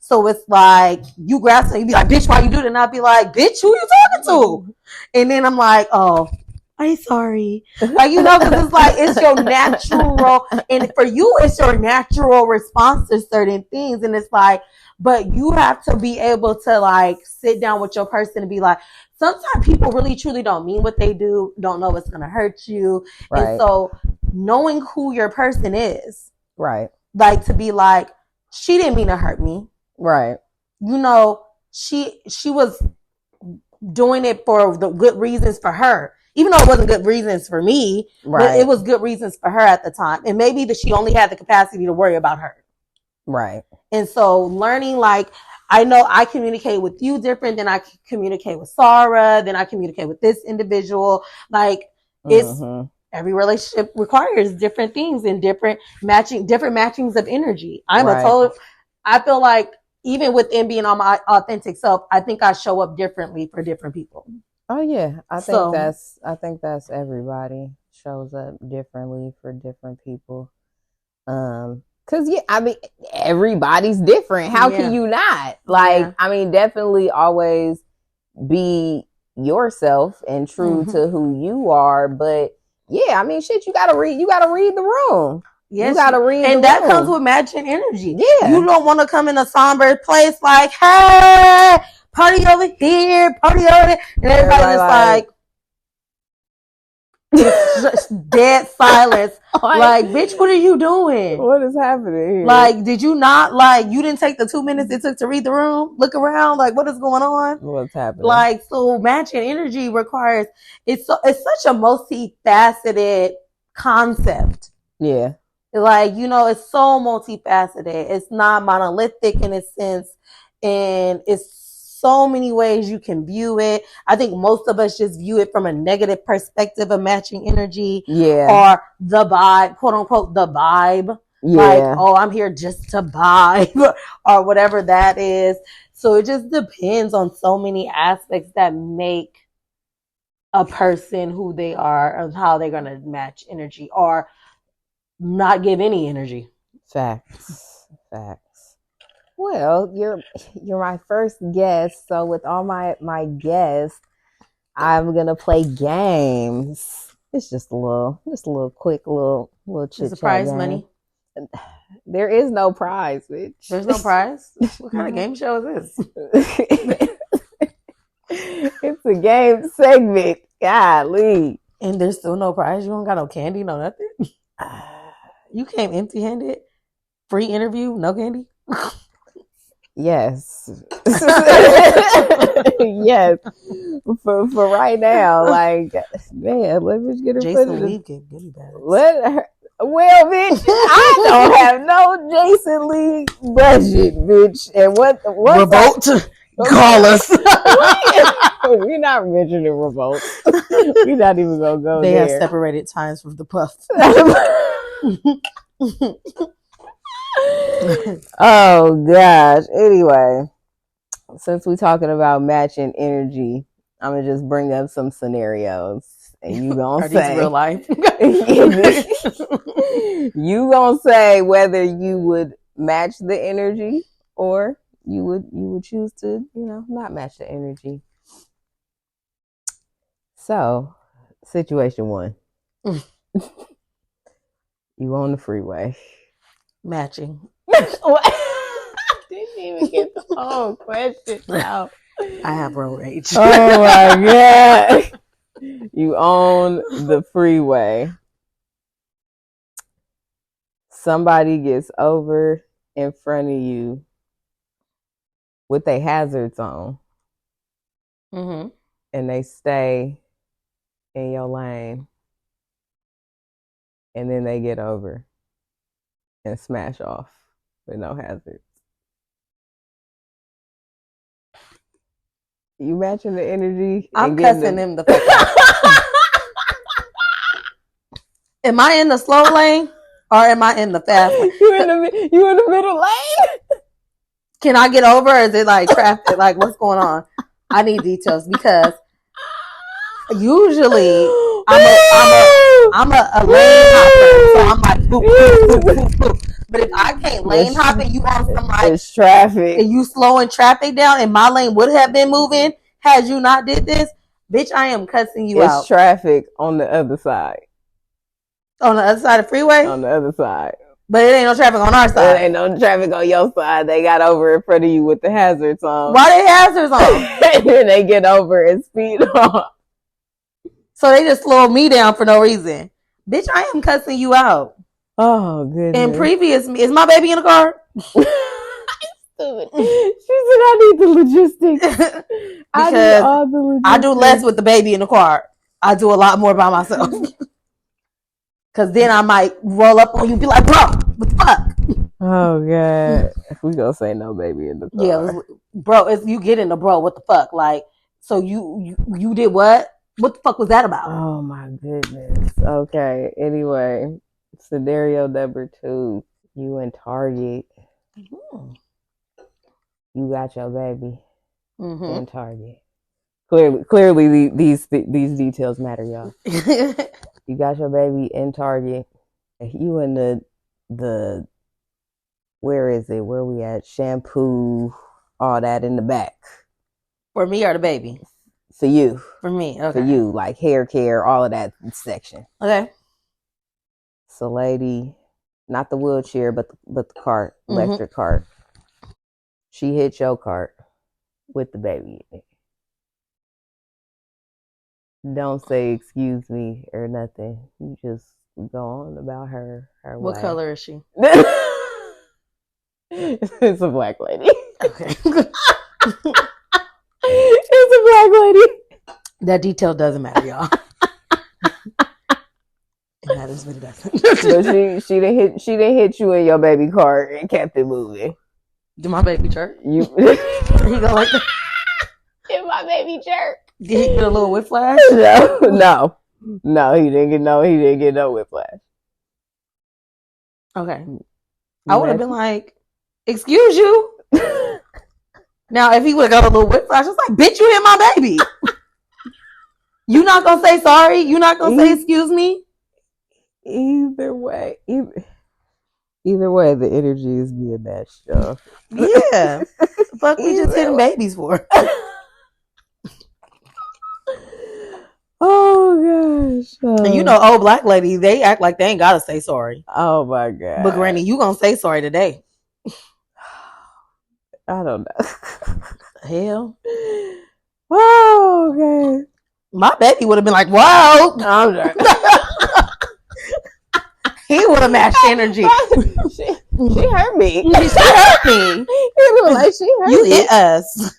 So it's like, you grab something, you be like, bitch, why you do that? And I'll be like, bitch, who you talking to? And then I'm like, oh, I'm sorry. Like, you know, because it's like, it's your natural, and for you, it's your natural response to certain things. And it's like, but you have to be able to like sit down with your person and be like, sometimes people really truly don't mean what they do, don't know what's going to hurt you. Right. And so knowing who your person is, right? Like, to be like, she didn't mean to hurt me. Right. You know, she was doing it for the good reasons for her, even though it wasn't good reasons for me, right? But it was good reasons for her at the time. And maybe that she only had the capacity to worry about her. Right. And so learning, like, I know I communicate with you different than I communicate with Sarah, then I communicate with this individual. Like, it's every relationship requires different things and different matchings of energy. I feel like even within being on my authentic self, I think I show up differently for different people. Oh yeah. I think that's everybody shows up differently for different people. Cause yeah, I mean, everybody's different. How can you not? Like, I mean, definitely always be yourself and true to who you are. But yeah, I mean, shit, you gotta read the room. Yes, you gotta read and the that room. comes with matching energy. Yeah. You don't want to come in a somber place like, hey, party over here, party over there. And everybody's just like it's just dead silence. Like, bitch, what are you doing? What is happening here? Like, did you not, like, you didn't take the 2 minutes it took to read the room? Look around, like, what is going on? What's happening? Like, so matching energy requires, it's such a multifaceted concept. Yeah. Like, you know, it's so multifaceted. It's not monolithic in a sense. And it's so many ways you can view it. I think most of us just view it from a negative perspective of matching energy, or the vibe, quote unquote, the vibe. Like, oh, I'm here just to vibe or whatever that is. So it just depends on so many aspects that make a person who they are and how they're going to match energy or not give any energy. Facts. Well, you're my first guest, so with all my guests, I'm gonna play games. It's just a little quick little chit chat. Prize game. Money? There is no prize, bitch. There's no prize? What kind of game show is this? It's a game segment. Golly. And there's still no prize? You don't got no candy, no nothing? You came empty-handed? Free interview, no candy? Yes. Yes. For right now, like, man, let me get her Jason Lee get goodie bags. Let her. Well, bitch, I don't have no Jason Lee budget, bitch. And what Revolt? Call us. We're not mentioning Revolt. We're not even gonna go there. They have separated times from the puff. Oh gosh. Anyway, since we're talking about matching energy, I'm gonna just bring up some scenarios, and you gonna say these real life. You gonna say whether you would match the energy or you would choose to, not match the energy. So, situation 1. You on the freeway. Matching. What? Didn't even get the whole question out. I have road rage. Oh my God. You on the freeway. Somebody gets over in front of you with their hazards on. Mm-hmm. And they stay in your lane. And then they get over and smash off with no hazards. You matching the energy? I'm cussing him the fuck out. Am I in the slow lane or am I in the fast lane? You in the middle lane? Can I get over or is it like traffic? Like, what's going on? I need details because usually I'm a lane hopper, so I'm like boop, boop, boop, boop, boop. But if I can't lane hop and you on some like it's traffic and you slowing traffic down and my lane would have been moving had you not did this, bitch, I am cussing you out. It's traffic on the other side. On the other side of the freeway? On the other side. But it ain't no traffic on our side. There ain't no traffic on your side. They got over in front of you with the hazards on. Why they hazards on? And then they get over and speed on. So they just slow me down for no reason. Bitch, I am cussing you out. Oh, goodness. And previous me, is my baby in the car? She said, I need the logistics. Because I do less with the baby in the car. I do a lot more by myself. Because then I might roll up on you and be like, bro, what the fuck? Oh, God. We gonna say no baby in the car. Yeah, bro, you get in the bro, what the fuck? Like, so you did what? What the fuck was that about? Oh, my goodness. Okay. Anyway, scenario number 2. You in Target. Mm-hmm. You got your baby in Target. Clearly, these details matter, y'all. You got your baby in Target. You in the where is it? Where we at? Shampoo, all that in the back. For me or the baby? For you. For me, okay. For you, like hair care, all of that section. Okay. So, lady, not the wheelchair, but the cart, electric cart. She hit your cart with the baby in it. Don't say excuse me or nothing. You just go on about her What way. color is she? It's a black lady. Okay. It's a black lady. That detail doesn't matter, y'all. It matters, but it doesn't. But she didn't hit you in your baby cart and kept it moving. Do my baby chirp? You He go like that. my baby jerk. Did he get a little whiplash? No, he didn't get no whiplash. Okay. I would have been like, excuse you. Now, if he would have got a little whiplash, it's like, bitch, you hit my baby. You not gonna say sorry? You not gonna say excuse me? Either way, the energy is being matched, y'all. Yeah. Fuck, we just hitting babies for. Oh gosh. And you know, old black ladies, they act like they ain't gotta say sorry. Oh my god. But Granny, you gonna say sorry today? I don't know. Hell. Oh, okay. My baby would have been like, whoa. I'm sorry. He would have matched energy. She hurt me. She hurt me. He was like, she hurt you me. hit us.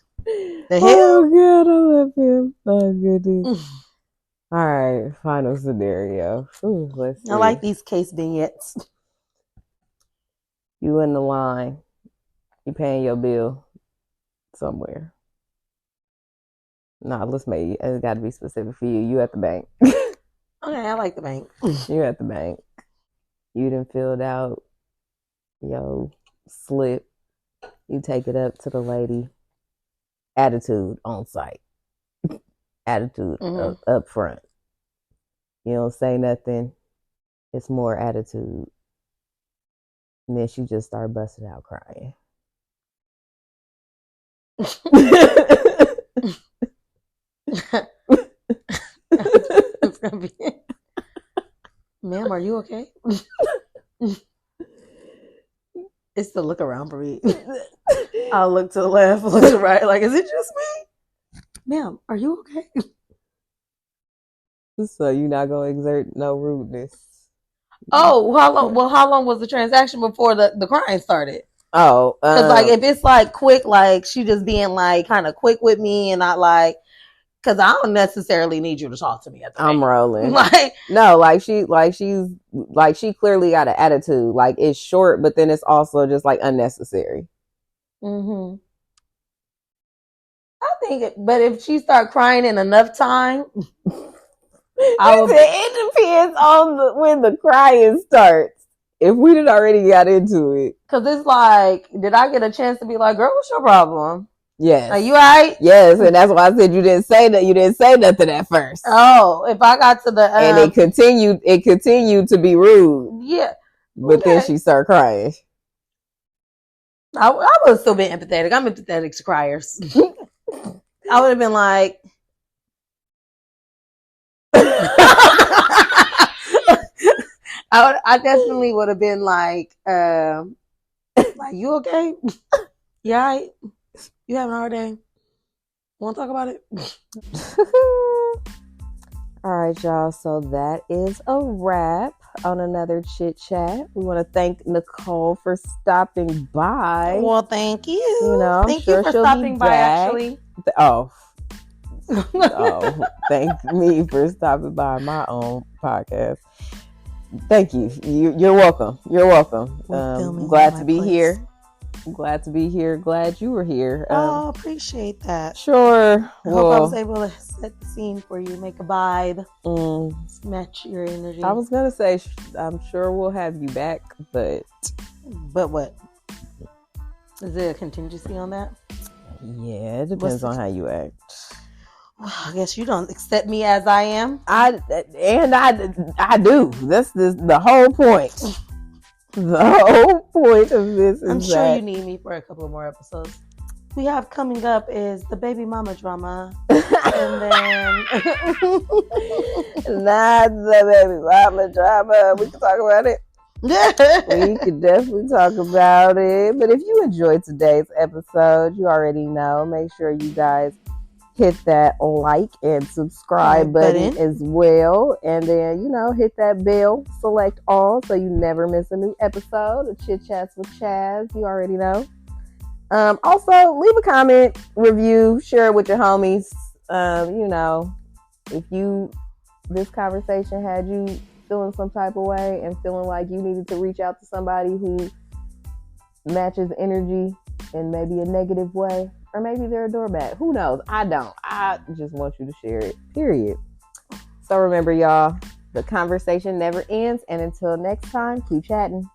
The hell? Oh god, I love him. Oh goodness. All right, final scenario. Ooh, let's see. I like these case vignettes. You in the line. You paying your bill somewhere. Nah, let's make it got to be specific for you. You at the bank. Okay, I like the bank. You at the bank. You done filled out your slip. You take it up to the lady. Attitude on site. Attitude up front. You don't say nothing. It's more attitude. And then she just started busting out crying. It's gonna be, ma'am, are you okay? It's the look around for me. I'll look to the left, look to the right, like, is it just me? Ma'am, are you okay? So you're not gonna exert no rudeness. Oh, how long? Well, how long was the transaction before the crying started? Oh, because like if it's like quick, like she just being like kind of quick with me and not like, because I don't necessarily need you to talk to me at the I'm rolling. Like no, she clearly got an attitude. Like it's short, but then it's also just like unnecessary. I think it, but if she start crying in enough time, it depends on when the crying starts. If we did already got into it, because it's like, did I get a chance to be like, girl, what's your problem? Yes. Are you all right? Yes, and that's why I said you didn't say that. You didn't say nothing at first. Oh, if I got to the and it continued to be rude. Yeah, but then she started crying. I would have still been empathetic. I'm empathetic to criers. I would have been like, I definitely would have been like, you okay? You all right? You having a hard day? Want to talk about it? All right, y'all. So that is a wrap on another Chit Chat. We want to thank Nicole for stopping by. Well, thank you. You know, thank you for stopping by, actually. Thank me for stopping by my own podcast. Thank you. You're welcome. You're welcome. Glad to be here. Glad to be here. Glad you were here. Appreciate that. Sure. I hope I was able to set the scene for you, make a vibe, match your energy. I was gonna say, I'm sure we'll have you back, but what? Is there a contingency on that? Yeah, it depends on how you act. Well, I guess you don't accept me as I am. I do. That's the whole point. The whole point of this is I'm sure you need me for a couple of more episodes. We have coming up is the baby mama drama. And then not the baby mama drama. We can talk about it. We can definitely talk about it. But if you enjoyed today's episode, you already know. Make sure you guys hit that like and subscribe button as well. And then, hit that bell, select all, so you never miss a new episode of Chit Chat'z with Chaz. You already know. Also, leave a comment, review, share it with your homies. If this conversation had you feeling some type of way and feeling like you needed to reach out to somebody who matches energy in maybe a negative way, or maybe they're a doormat. Who knows? I don't. I just want you to share it, period. So remember, y'all, the conversation never ends. And until next time, keep chatting.